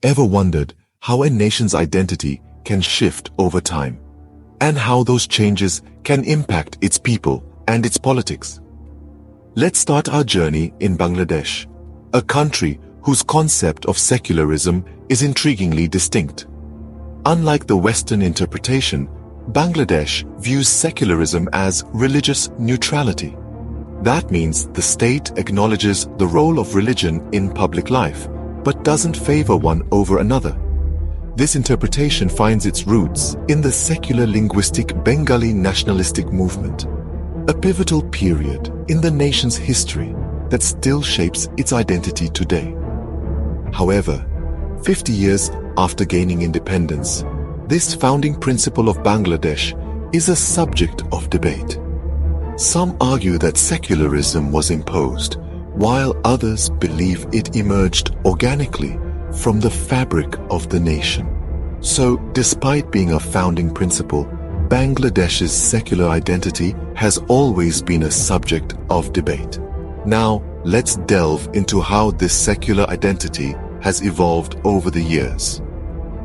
ever wondered how a nation's identity can shift over time, and how those changes can impact its people and its politics? Let's start our journey in Bangladesh, a country whose concept of secularism is intriguingly distinct. Unlike the Western interpretation, Bangladesh views secularism as religious neutrality. That means the state acknowledges the role of religion in public life, but doesn't favor one over another. This interpretation finds its roots in the secular linguistic Bengali nationalistic movement, a pivotal period in the nation's history that still shapes its identity today. However, 50 years after gaining independence, this founding principle of Bangladesh is a subject of debate. Some argue that secularism was imposed, while others believe it emerged organically from the fabric of the nation. So, despite being a founding principle, Bangladesh's secular identity has always been a subject of debate. Now, let's delve into how this secular identity has evolved over the years.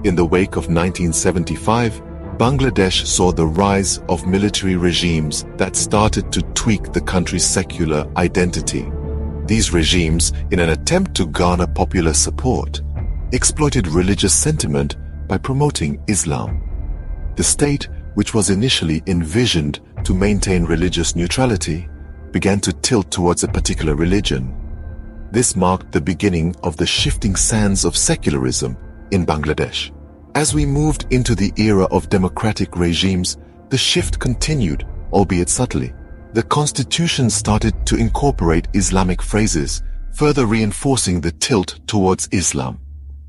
In the wake of 1975, Bangladesh saw the rise of military regimes that started to tweak the country's secular identity. These regimes, in an attempt to garner popular support, exploited religious sentiment by promoting Islam. The state, which was initially envisioned to maintain religious neutrality, began to tilt towards a particular religion. This marked the beginning of the shifting sands of secularism in Bangladesh. As we moved into the era of democratic regimes, the shift continued, albeit subtly. The constitution started to incorporate Islamic phrases, further reinforcing the tilt towards Islam.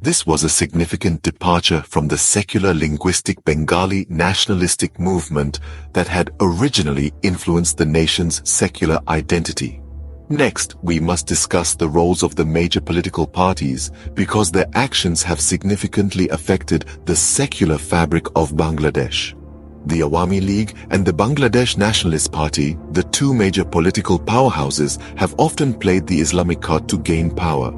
This was a significant departure from the secular linguistic Bengali nationalistic movement that had originally influenced the nation's secular identity. Next, we must discuss the roles of the major political parties because their actions have significantly affected the secular fabric of Bangladesh. The Awami League and the Bangladesh Nationalist Party, the two major political powerhouses, have often played the Islamic card to gain power.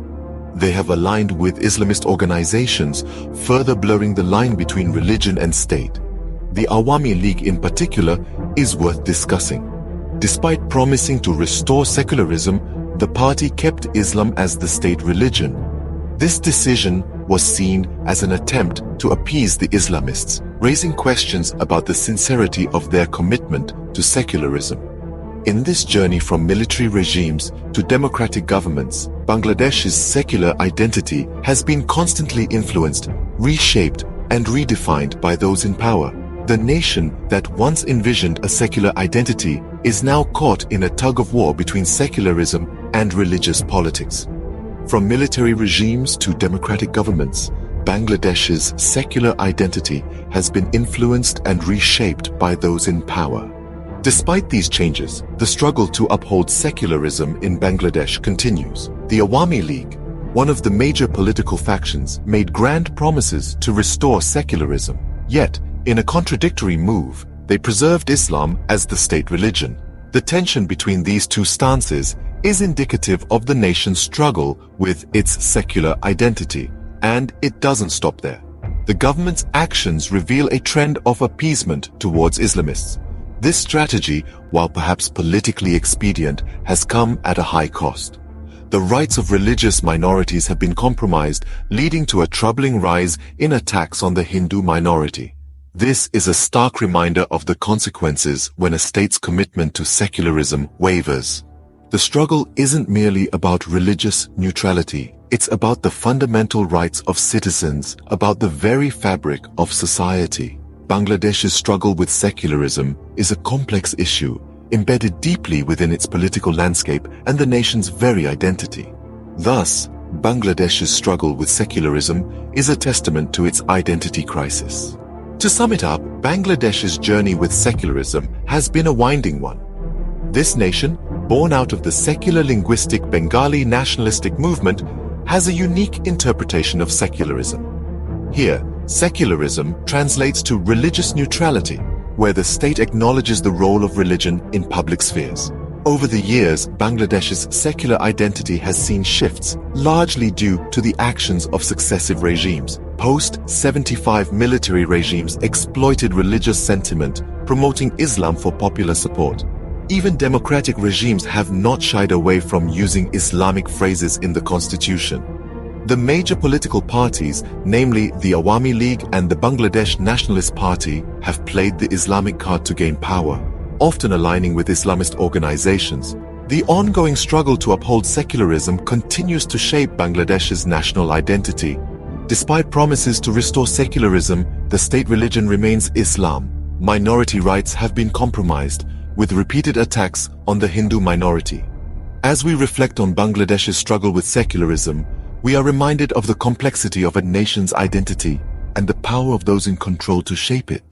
They have aligned with Islamist organizations, further blurring the line between religion and state. The Awami League in particular is worth discussing. Despite promising to restore secularism, the party kept Islam as the state religion. This decision was seen as an attempt to appease the Islamists, raising questions about the sincerity of their commitment to secularism. In this journey from military regimes to democratic governments, Bangladesh's secular identity has been constantly influenced, reshaped, and redefined by those in power. The nation that once envisioned a secular identity is now caught in a tug-of-war between secularism and religious politics. From military regimes to democratic governments, Bangladesh's secular identity has been influenced and reshaped by those in power. Despite these changes, the struggle to uphold secularism in Bangladesh continues. The Awami League, one of the major political factions, made grand promises to restore secularism. Yet, in a contradictory move, they preserved Islam as the state religion. The tension between these two stances is indicative of the nation's struggle with its secular identity, and it doesn't stop there. The government's actions reveal a trend of appeasement towards Islamists. This strategy, while perhaps politically expedient, has come at a high cost. The rights of religious minorities have been compromised, leading to a troubling rise in attacks on the Hindu minority. This is a stark reminder of the consequences when a state's commitment to secularism wavers. The struggle isn't merely about religious neutrality. It's about the fundamental rights of citizens, about the very fabric of society. Bangladesh's struggle with secularism is a complex issue, embedded deeply within its political landscape and the nation's very identity. Thus, Bangladesh's struggle with secularism is a testament to its identity crisis. To sum it up, Bangladesh's journey with secularism has been a winding one. This nation, born out of the secular linguistic Bengali nationalistic movement, has a unique interpretation of secularism. Here, secularism translates to religious neutrality, where the state acknowledges the role of religion in public spheres. Over the years, Bangladesh's secular identity has seen shifts, largely due to the actions of successive regimes. Post-75 military regimes exploited religious sentiment, promoting Islam for popular support. Even democratic regimes have not shied away from using Islamic phrases in the constitution. The major political parties, namely the Awami League and the Bangladesh Nationalist Party, have played the Islamic card to gain power, often aligning with Islamist organizations. The ongoing struggle to uphold secularism continues to shape Bangladesh's national identity. Despite promises to restore secularism, the state religion remains Islam. Minority rights have been compromised, with repeated attacks on the Hindu minority. As we reflect on Bangladesh's struggle with secularism, we are reminded of the complexity of a nation's identity and the power of those in control to shape it.